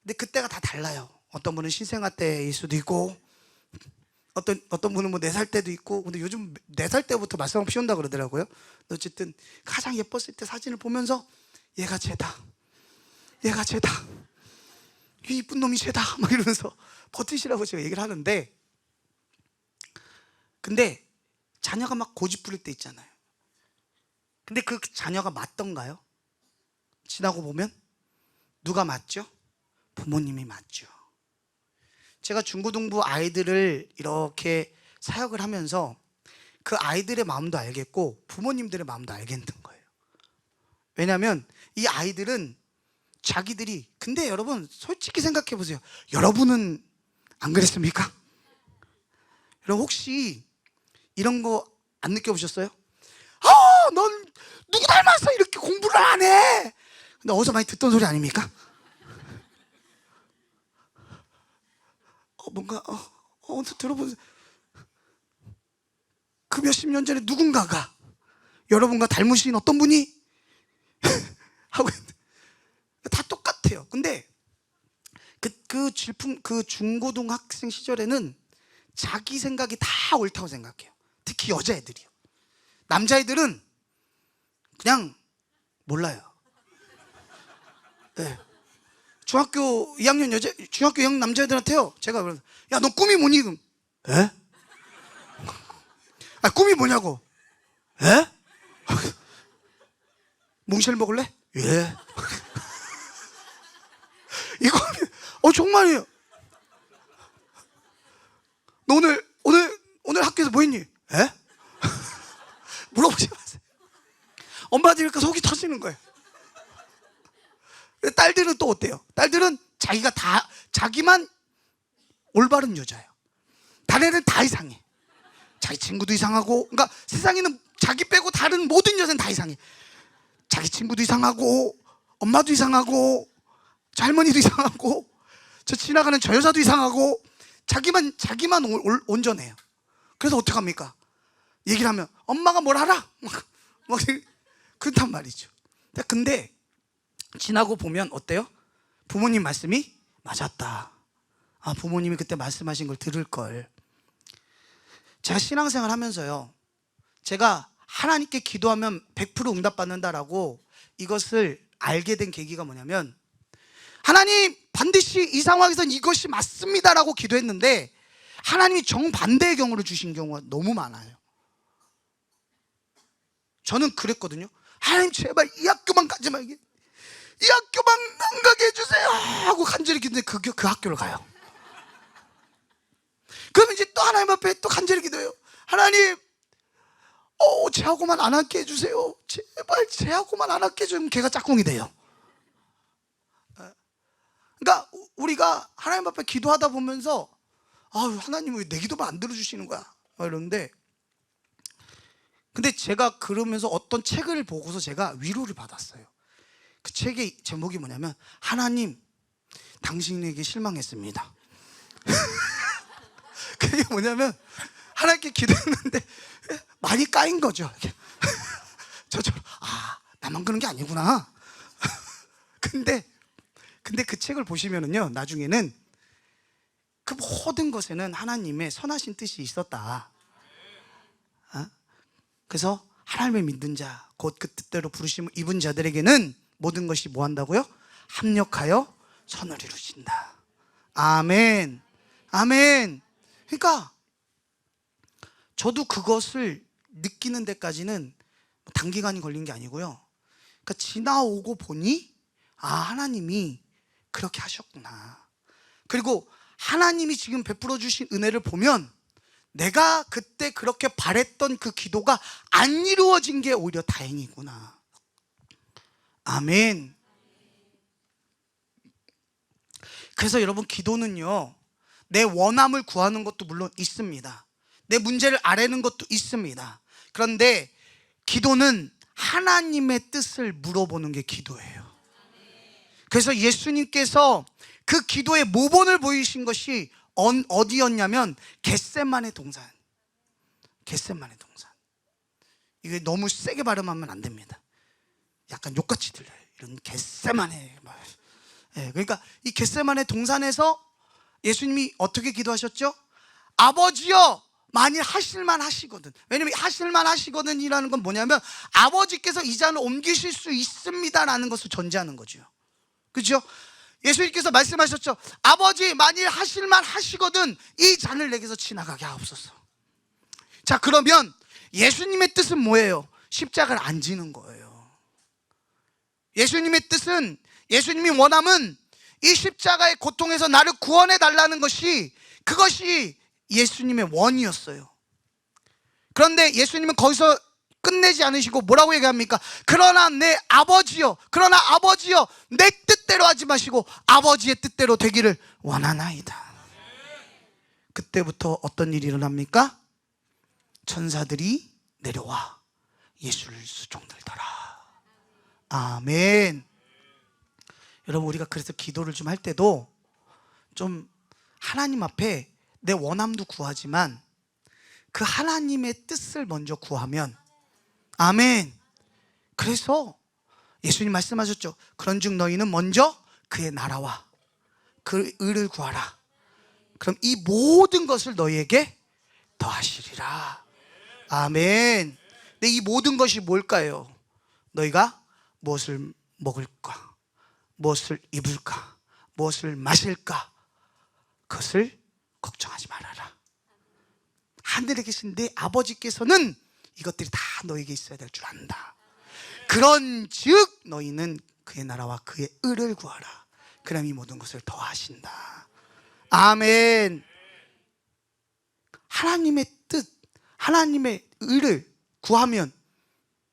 [SPEAKER 1] 근데 그때가 다 달라요. 어떤 분은 신생아 때일 수도 있고, 어떤 분은 뭐 4살 때도 있고. 근데 요즘 4살 때부터 말썽을 피운다 그러더라고요. 어쨌든 가장 예뻤을 때 사진을 보면서 얘가 쟤다, 얘가 쟤다, 이 이쁜 놈이 쟤다, 막 이러면서 버티시라고 제가 얘기를 하는데, 근데 자녀가 막 고집 부릴 때 있잖아요. 근데 그 자녀가 맞던가요? 지나고 보면 누가 맞죠? 부모님이 맞죠. 제가 중고등부 아이들을 이렇게 사역을 하면서 그 아이들의 마음도 알겠고 부모님들의 마음도 알겠는 거예요. 왜냐하면 이 아이들은 자기들이, 근데 여러분 솔직히 생각해 보세요. 여러분은 안 그랬습니까? 여러분 혹시 이런 거 안 느껴보셨어요? 넌 누구 닮았어? 이렇게 공부를 안 해. 근데 어디서 많이 듣던 소리 아닙니까? 뭔가 들어보세요. 그 몇십 년 전에 누군가가 여러분과 닮으신 어떤 분이 하고 있는데 다 똑같아요. 근데 그 중고등학생 시절에는 자기 생각이 다 옳다고 생각해요. 특히 여자애들이요. 남자애들은 그냥 몰라요. 네. 중학교 2학년 남자애들한테요, 제가 그래서 야, 너 꿈이 뭐니? 에? 꿈이 뭐냐고. 에? 몽쉘 먹을래? 예. 이거 정말이에요. 너 오늘 학교에서 뭐 했니? 에? 물어보지 마세요. 엄마들이 그러니까 속이 터지는 거예요. 딸들은 또 어때요? 딸들은 자기만 올바른 여자예요. 다른 애는 다 이상해. 자기 친구도 이상하고, 그러니까 세상에는 자기 빼고 다른 모든 여자는 다 이상해. 자기 친구도 이상하고, 엄마도 이상하고, 저 할머니도 이상하고, 저 지나가는 저 여자도 이상하고, 자기만 온전해요. 그래서 어떡합니까? 얘기를 하면 엄마가 뭘 알아? 막 그렇단 말이죠. 근데 지나고 보면 어때요? 부모님 말씀이 맞았다. 부모님이 그때 말씀하신 걸 들을 걸. 제가 신앙생활 하면서요, 제가 하나님께 기도하면 100% 응답받는다라고 이것을 알게 된 계기가 뭐냐면, 하나님 반드시 이 상황에선 이것이 맞습니다라고 기도했는데 하나님이 정반대의 경우를 주신 경우가 너무 많아요. 저는 그랬거든요. 하나님 제발 이 학교만 가지 말게, 이 학교만 안 가게 해주세요 하고 간절히 기도했는데 그 학교를 가요. 그러면 이제 또 하나님 앞에 또 간절히 기도해요. 하나님 쟤하고만 안 앉게 해주세요. 제발 쟤하고만 안 앉게 해주면 걔가 짝꿍이 돼요. 그러니까 우리가 하나님 앞에 기도하다 보면서 하나님 왜 내 기도만 안 들어주시는 거야? 이러는데, 근데 제가 그러면서 어떤 책을 보고서 제가 위로를 받았어요. 그 책의 제목이 뭐냐면, 하나님 당신에게 실망했습니다. 그게 뭐냐면, 하나님께 기도했는데 많이 까인 거죠. 저처럼 나만 그런 게 아니구나. 근데 그 책을 보시면은요, 나중에는 그 모든 것에는 하나님의 선하신 뜻이 있었다. 그래서 하나님을 믿는 자, 곧 그 뜻대로 부르심을 입은 자들에게는 모든 것이 뭐 한다고요? 합력하여 선을 이루신다. 아멘. 아멘. 그러니까 저도 그것을 느끼는 데까지는 단기간이 걸린 게 아니고요, 그러니까 지나오고 보니 하나님이 그렇게 하셨구나. 그리고 하나님이 지금 베풀어 주신 은혜를 보면 내가 그때 그렇게 바랬던 그 기도가 안 이루어진 게 오히려 다행이구나. 아멘. 그래서 여러분, 기도는요, 내 원함을 구하는 것도 물론 있습니다. 내 문제를 아뢰는 것도 있습니다. 그런데 기도는 하나님의 뜻을 물어보는 게 기도예요. 그래서 예수님께서 그 기도의 모본을 보이신 것이 어디였냐면 겟세마네 동산. 겟세마네 동산. 이게 너무 세게 발음하면 안 됩니다. 약간 욕같이 들려요. 이런 겟세마네. 그러니까 이 겟세마네 동산에서 예수님이 어떻게 기도하셨죠? 아버지여, 만일 하실만 하시거든. 왜냐면 하실만 하시거든 이라는 건 뭐냐면 아버지께서 이 잔을 옮기실 수 있습니다 라는 것을 전제하는 거죠. 그렇죠? 예수님께서 말씀하셨죠. 아버지, 만일 하실만 하시거든 이 잔을 내게서 지나가게 하옵소서. 자, 그러면 예수님의 뜻은 뭐예요? 십자가를 안 지는 거예요. 예수님의 뜻은, 예수님이 원함은 이 십자가의 고통에서 나를 구원해 달라는 것이, 그것이 예수님의 원이었어요. 그런데 예수님은 거기서 끝내지 않으시고 뭐라고 얘기합니까? 그러나 내 아버지여, 그러나 아버지여, 내 뜻대로 하지 마시고 아버지의 뜻대로 되기를 원하나이다. 그때부터 어떤 일이 일어납니까? 천사들이 내려와 예수를 수종들더라. 아멘. 여러분, 우리가 그래서 기도를 좀 할 때도 좀 하나님 앞에 내 원함도 구하지만 그 하나님의 뜻을 먼저 구하면, 아멘. 그래서 예수님 말씀하셨죠. 그런즉 너희는 먼저 그의 나라와 그 의를 구하라. 그럼 이 모든 것을 너희에게 더하시리라. 아멘. 근데 이 모든 것이 뭘까요? 너희가 무엇을 먹을까, 무엇을 입을까, 무엇을 마실까, 그것을 걱정하지 말아라. 하늘에 계신 내 아버지께서는 이것들이 다 너에게 있어야 될 줄 안다. 그런즉 너희는 그의 나라와 그의 의를 구하라. 그럼 이 모든 것을 더하신다. 아멘. 하나님의 뜻, 하나님의 의를 구하면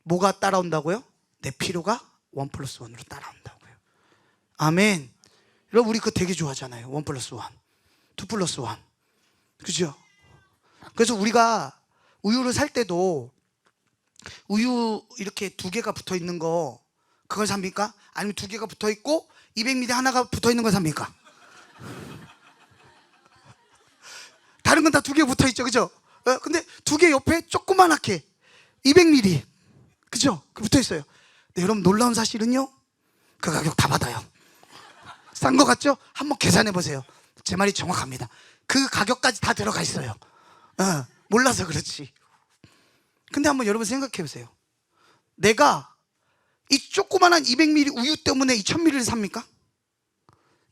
[SPEAKER 1] 뭐가 따라온다고요? 내 필요가 1+1으로 따라온다고요. 아멘. 여러분, 우리 그거 되게 좋아하잖아요. 1+1, 2+1. 그죠? 그래서 우리가 우유를 살 때도 우유 이렇게 2개가 붙어 있는 거, 그걸 삽니까? 아니면 2개가 붙어 있고 200ml 하나가 붙어 있는 걸 삽니까? 다른 건 다 2개 붙어 있죠, 그죠? 근데 2개 옆에 조그만하게 200ml, 그죠? 붙어 있어요. 근데 여러분, 놀라운 사실은요, 그 가격 다 받아요. 싼 거 같죠? 한번 계산해 보세요. 제 말이 정확합니다. 그 가격까지 다 들어가 있어요. 몰라서 그렇지. 근데 한번 여러분 생각해 보세요. 내가 이 조그만한 200ml 우유 때문에 이 1000ml를 삽니까?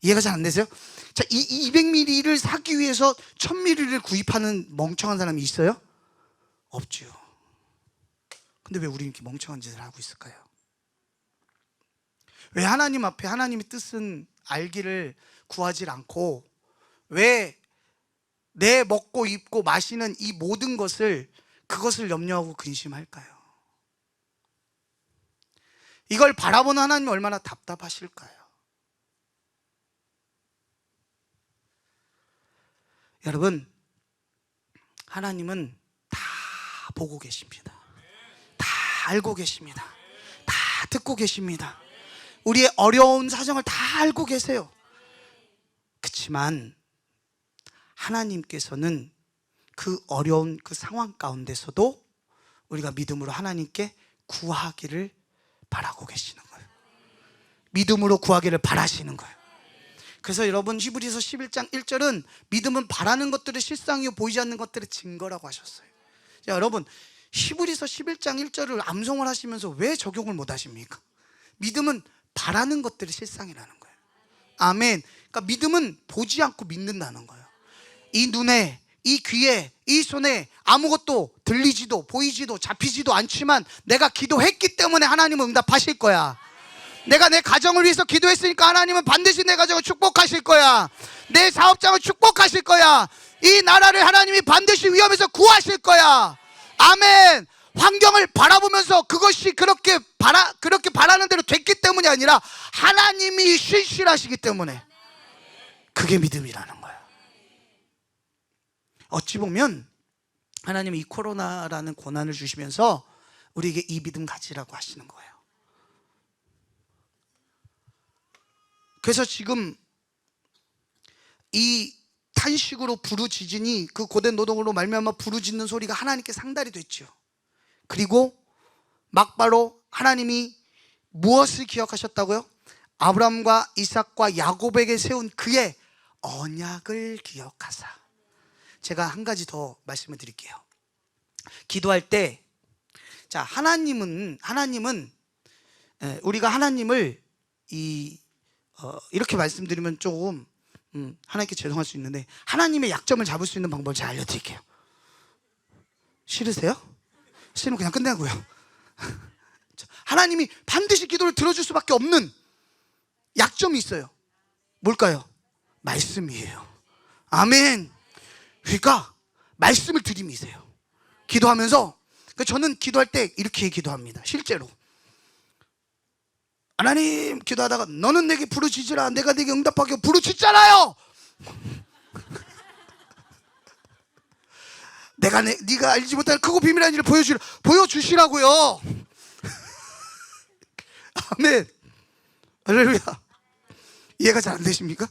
[SPEAKER 1] 이해가 잘 안 되세요? 자, 이 200ml를 사기 위해서 1000ml를 구입하는 멍청한 사람이 있어요? 없죠. 근데 왜 우리 이렇게 멍청한 짓을 하고 있을까요? 왜 하나님 앞에 하나님의 뜻은 알기를 구하지 않고 왜 내 먹고 입고 마시는 이 모든 것을, 그것을 염려하고 근심할까요? 이걸 바라보는 하나님이 얼마나 답답하실까요? 여러분, 하나님은 다 보고 계십니다. 다 알고 계십니다. 다 듣고 계십니다. 우리의 어려운 사정을 다 알고 계세요. 그렇지만 하나님께서는 그 어려운 그 상황 가운데서도 우리가 믿음으로 하나님께 구하기를 바라고 계시는 거예요. 믿음으로 구하기를 바라시는 거예요. 그래서 여러분, 히브리서 11장 1절은 믿음은 바라는 것들의 실상이요 보이지 않는 것들의 증거라고 하셨어요. 자, 여러분, 히브리서 11장 1절을 암송을 하시면서 왜 적용을 못 하십니까? 믿음은 바라는 것들의 실상이라는 거예요. 아멘. 그러니까 믿음은 보지 않고 믿는다는 거예요. 이 눈에, 이 귀에, 이 손에 아무것도 들리지도 보이지도 잡히지도 않지만 내가 기도했기 때문에 하나님은 응답하실 거야. 내가 내 가정을 위해서 기도했으니까 하나님은 반드시 내 가정을 축복하실 거야. 내 사업장을 축복하실 거야. 이 나라를 하나님이 반드시 위험에서 구하실 거야. 아멘. 환경을 바라보면서 그것이 그렇게 바라는 대로 됐기 때문이 아니라 하나님이 신실하시기 때문에 그게 믿음이라는 거야. 어찌 보면 하나님이 이 코로나라는 고난을 주시면서 우리에게 이 믿음 가지라고 하시는 거예요. 그래서 지금 이 탄식으로 부르짖으니 그 고된 노동으로 말미암아 부르짖는 소리가 하나님께 상달이 됐죠. 그리고 막바로 하나님이 무엇을 기억하셨다고요? 아브라함과 이삭과 야곱에게 세운 그의 언약을 기억하사. 제가 한 가지 더 말씀을 드릴게요. 기도할 때, 자, 하나님은 우리가 하나님을 이렇게 말씀드리면 조금 하나님께 죄송할 수 있는데, 하나님의 약점을 잡을 수 있는 방법을 제가 알려드릴게요. 싫으세요? 싫으면 그냥 끝내고요. 하나님이 반드시 기도를 들어줄 수밖에 없는 약점이 있어요. 뭘까요? 말씀이에요. 아멘. 그러니까 말씀을 들이미세요. 기도하면서. 저는 기도할 때 이렇게 기도합니다. 실제로 하나님, 기도하다가 너는 내게 부르짖으라, 내가 내게 응답하게. 부르짖잖아요. 네가 알지 못할 크고 비밀한 일을 보여주시라고요. 아멘. 할렐루야. 이해가 잘 안 되십니까?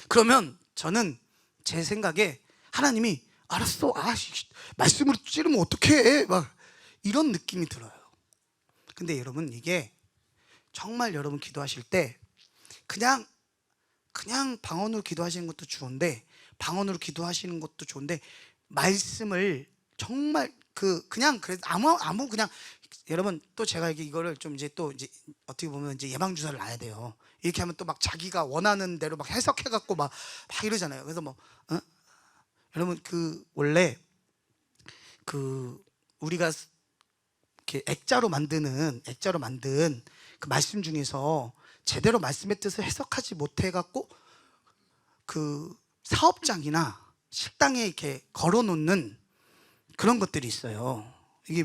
[SPEAKER 1] 그러면 저는 제 생각에 하나님이 알았어, 말씀으로 찌르면 어떡해, 막 이런 느낌이 들어요. 근데 여러분, 이게 정말 여러분 기도하실 때 그냥 방언으로 기도하시는 것도 좋은데, 말씀을 정말 그냥 여러분, 또 제가 이거를 좀 이제 어떻게 보면 이제 예방 주사를 놔야 돼요. 이렇게 하면 또 막 자기가 원하는 대로 막 해석해 갖고 막 이러잖아요. 그래서 여러분, 원래 우리가 이렇게 액자로 만든 그 말씀 중에서 제대로 말씀의 뜻을 해석하지 못해 갖고 사업장이나 식당에 이렇게 걸어 놓는 그런 것들이 있어요. 이게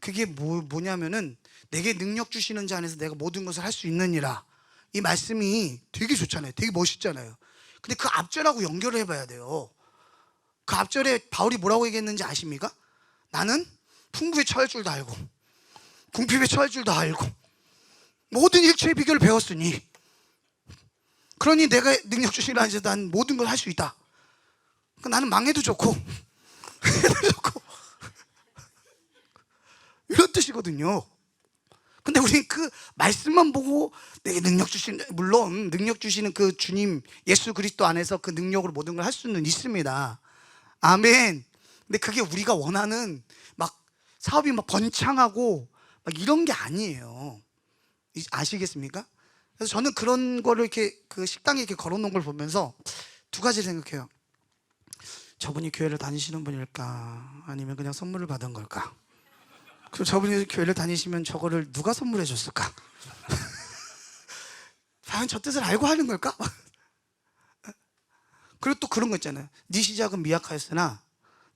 [SPEAKER 1] 그게 뭐냐면은, 내게 능력 주시는 자 안에서 내가 모든 것을 할 수 있느니라. 이 말씀이 되게 좋잖아요. 되게 멋있잖아요. 근데 그 앞절하고 연결을 해봐야 돼요. 그 앞절에 바울이 뭐라고 얘기했는지 아십니까? 나는 풍부에 처할 줄도 알고 궁핍에 처할 줄도 알고 모든 일체의 비결을 배웠으니, 그러니 내가 능력 주시는 안에서 난 모든 걸 할 수 있다. 그러니까 나는 망해도 좋고 해도 좋고 이런 뜻이거든요. 근데 우리 그 말씀만 보고 내게 물론 능력 주시는 그 주님 예수 그리스도 안에서 그 능력으로 모든 걸 할 수는 있습니다. 아멘. 근데 그게 우리가 원하는 막 사업이 막 번창하고 막 이런 게 아니에요. 아시겠습니까? 그래서 저는 그런 거를 이렇게 그 식당에 이렇게 걸어 놓은 걸 보면서 두 가지 생각해요. 저분이 교회를 다니시는 분일까? 아니면 그냥 선물을 받은 걸까? 그럼 저분이 교회를 다니시면 저거를 누가 선물해 줬을까? 과연 저 뜻을 알고 하는 걸까? 그리고 또 그런 거 있잖아요. 네 시작은 미약하였으나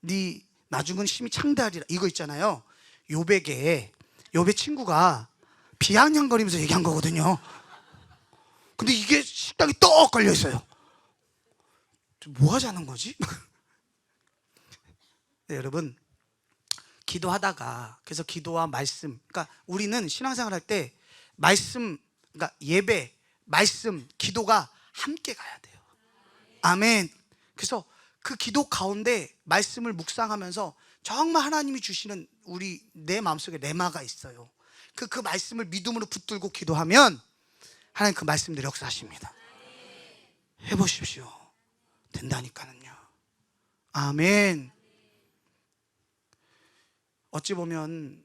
[SPEAKER 1] 네 나중은 힘이 창대하리라. 이거 있잖아요. 욥의 친구가 비아냥거리면서 얘기한 거거든요. 근데 이게 식당에 떡 걸려 있어요. 뭐 하자는 거지? 네, 여러분, 기도하다가, 그래서 기도와 말씀, 그러니까 우리는 신앙생활 할 때 그러니까 예배, 말씀, 기도가 함께 가야 돼요. 아멘. 그래서 그 기도 가운데 말씀을 묵상하면서 정말 하나님이 주시는 내 마음속에 레마가 있어요. 그 말씀을 믿음으로 붙들고 기도하면 하나님 그 말씀대로 역사하십니다. 해보십시오. 된다니까는요. 아멘. 어찌 보면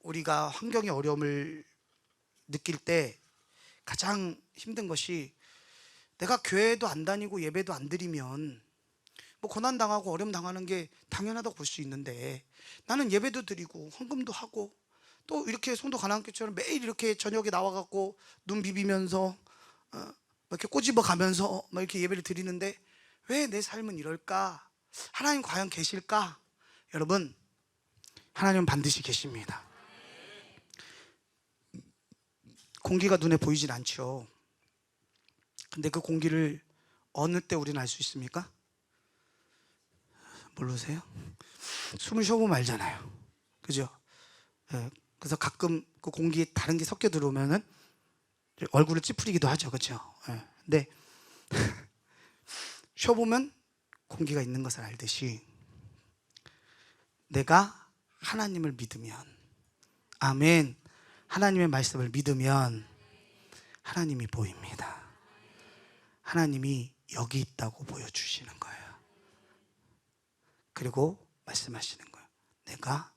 [SPEAKER 1] 우리가 환경의 어려움을 느낄 때 가장 힘든 것이, 내가 교회도 안 다니고 예배도 안 드리면 뭐 고난당하고 어려움 당하는 게 당연하다고 볼 수 있는데, 나는 예배도 드리고 헌금도 하고 또 이렇게 송도 가나안교처럼 매일 이렇게 저녁에 나와갖고 눈 비비면서 이렇게 꼬집어 가면서 막 이렇게 예배를 드리는데 왜 내 삶은 이럴까? 하나님 과연 계실까? 여러분, 하나님은 반드시 계십니다. 공기가 눈에 보이질 않죠. 근데 그 공기를 어느 때 우리는 알 수 있습니까? 모르세요? 숨을 쉬어보면 알잖아요. 그죠? 예, 그래서 가끔 그 공기에 다른 게 섞여 들어오면은 얼굴을 찌푸리기도 하죠. 그죠? 예, 근데 쉬어보면 공기가 있는 것을 알듯이 내가 하나님을 믿으면, 아멘, 하나님의 말씀을 믿으면 하나님이 보입니다. 하나님이 여기 있다고 보여주시는 거예요. 그리고 말씀하시는 거예요. 내가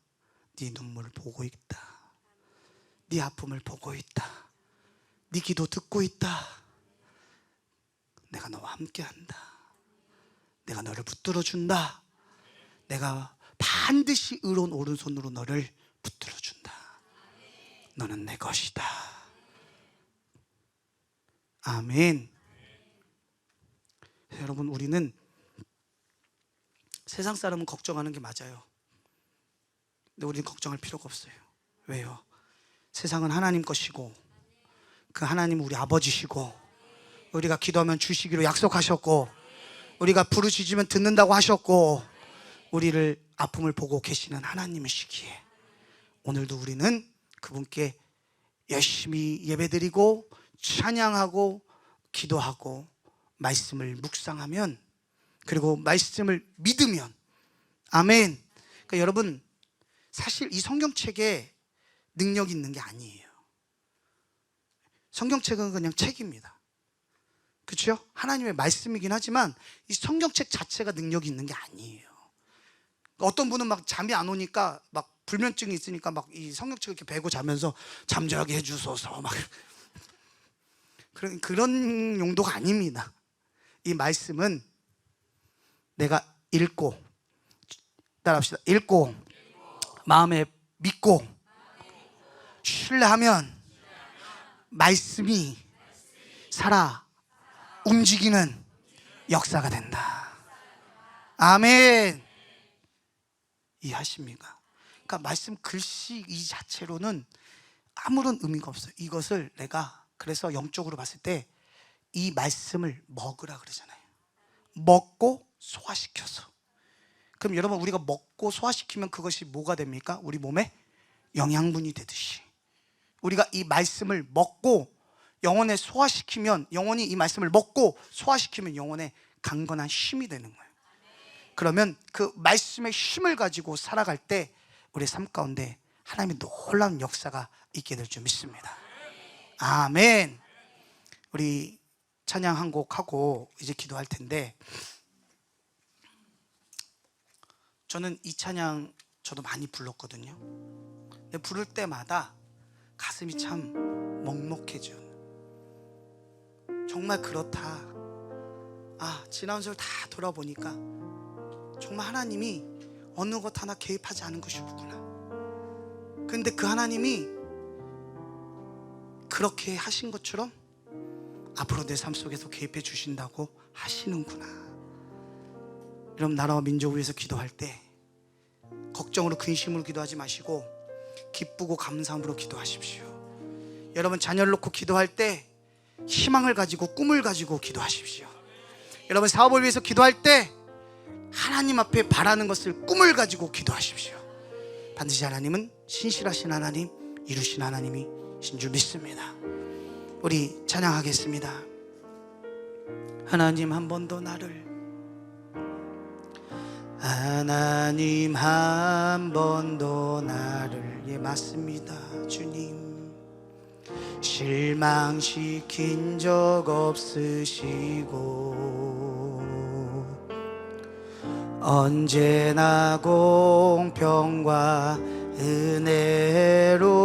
[SPEAKER 1] 네 눈물을 보고 있다. 네 아픔을 보고 있다. 네 기도 듣고 있다. 내가 너와 함께한다. 내가 너를 붙들어 준다. 내가 반드시 의로운 오른손으로 너를 붙들어 준다. 너는 내 것이다. 아멘. 여러분, 우리는 세상 사람은 걱정하는 게 맞아요. 근데 우리는 걱정할 필요가 없어요. 왜요? 세상은 하나님 것이고 그 하나님은 우리 아버지시고 우리가 기도하면 주시기로 약속하셨고 우리가 부르짖으면 듣는다고 하셨고 우리를 아픔을 보고 계시는 하나님이시기에 오늘도 우리는 그분께 열심히 예배드리고 찬양하고 기도하고 말씀을 묵상하면, 그리고 말씀을 믿으면, 아멘. 그러니까 여러분, 사실 이 성경책에 능력이 있는 게 아니에요. 성경책은 그냥 책입니다. 그렇죠? 하나님의 말씀이긴 하지만 이 성경책 자체가 능력이 있는 게 아니에요. 어떤 분은 막 잠이 안 오니까 막 불면증이 있으니까 막 이 성경책을 이렇게 베고 자면서 잠자게 해주소서 막 그런 용도가 아닙니다. 이 말씀은 내가 읽고, 따라합시다. 읽고 마음에 믿고 신뢰하면 말씀이 살아 움직이는 역사가 된다. 아멘. 이해하십니까? 그러니까 말씀 글씨 이 자체로는 아무런 의미가 없어요. 이것을 내가 그래서 영적으로 봤을 때 이 말씀을 먹으라 그러잖아요. 먹고 소화시켜서. 그럼 여러분, 우리가 먹고 소화시키면 그것이 뭐가 됩니까? 우리 몸에 영양분이 되듯이 우리가 이 말씀을 먹고 영혼에 소화시키면, 영혼이 이 말씀을 먹고 소화시키면 영혼에 강건한 힘이 되는 거예요. 그러면 그 말씀의 힘을 가지고 살아갈 때 우리의 삶 가운데 하나님의 놀라운 역사가 있게 될 줄 믿습니다. 아멘. 우리 찬양 한 곡 하고 이제 기도할 텐데, 저는 이 찬양 저도 많이 불렀거든요. 근데 부를 때마다 가슴이 참 먹먹해져요. 정말 그렇다. 지나온 세월 다 돌아보니까 정말 하나님이 어느 것 하나 개입하지 않은 것이 없구나. 그런데 그 하나님이 그렇게 하신 것처럼 앞으로 내 삶 속에서 개입해 주신다고 하시는구나. 여러분, 나라와 민족을 위해서 기도할 때 걱정으로 근심으로 기도하지 마시고 기쁘고 감사함으로 기도하십시오. 여러분, 자녀를 놓고 기도할 때 희망을 가지고 꿈을 가지고 기도하십시오. 여러분, 사업을 위해서 기도할 때 하나님 앞에 바라는 것을 꿈을 가지고 기도하십시오. 반드시 하나님은 신실하신 하나님, 이루신 하나님이신 줄 믿습니다. 우리 찬양하겠습니다. 하나님 한 번 더 나를, 하나님 한 번 더 나를, 예, 맞습니다. 주님 실망시킨 적 없으시고 언제나 공평과 은혜로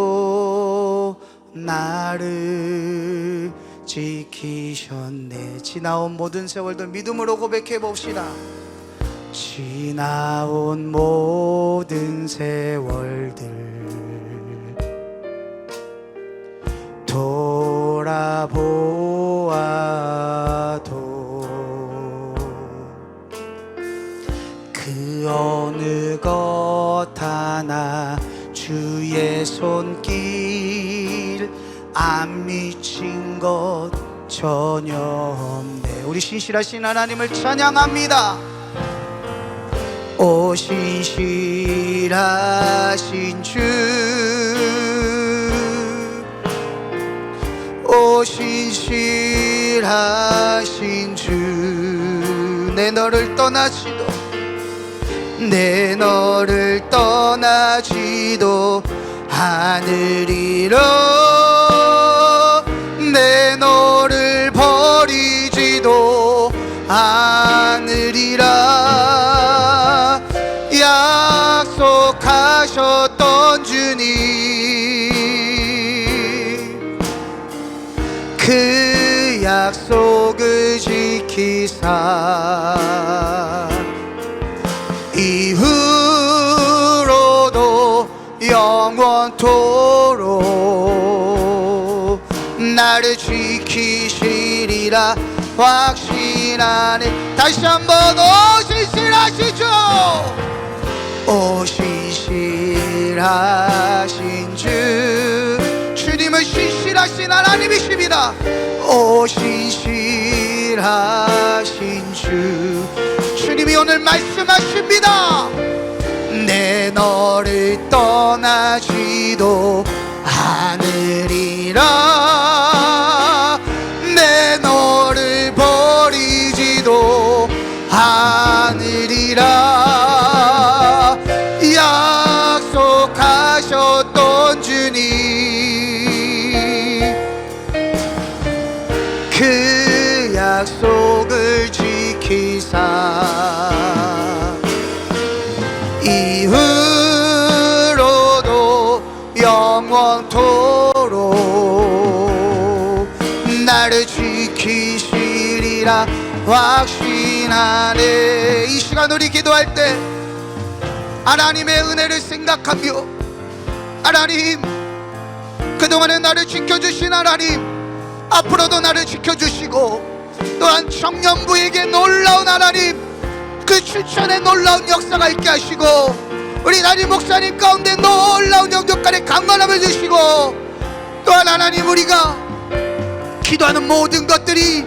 [SPEAKER 1] 나를 지키셨네. 지나온 모든 세월들 믿음으로 고백해 봅시다. 지나온 모든 세월들 돌아보아 주의 손길 안 미친 것 전혀 없네. 우리 신실하신 하나님을 찬양합니다. 오 신실하신 주, 오 신실하신 주, 내 너를 떠나지도 않으리라. 내 너를 버리지도 않으리라. 약속하셨던 주님, 그 약속을 지키사 이후로도 영원토록 나를 지키시리라 확신하네. 다시 한번 오 신실하시죠. 오 신실하신 주, 주님은 신실하신 하나님이십니다. 오 신실하신 주, 주님이 오늘 말씀하십니다. 내 너를 떠나지도 않으리라. 내 너를 버리지도 않으리라. 약속하셨던 주님, 그 약속을 지키사 이후로도 영원토록 나를 지키시리라 확신하네. 이 시간 우리 기도할 때 하나님의 은혜를 생각하며, 하나님 그동안에 나를 지켜주신 하나님, 앞으로도 나를 지켜주시고 또한 청년부에게 놀라운 하나님, 그 추천의 놀라운 역사가 있게 하시고 우리 담임 목사님 가운데 놀라운 영접간의 강건함을 주시고, 또한 하나님 우리가 기도하는 모든 것들이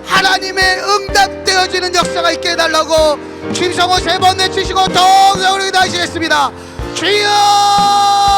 [SPEAKER 1] 하나님의 응답되어지는 역사가 있게 해달라고 짐성호 3번 내치시고 더욱 우리 다시겠습니다. 주여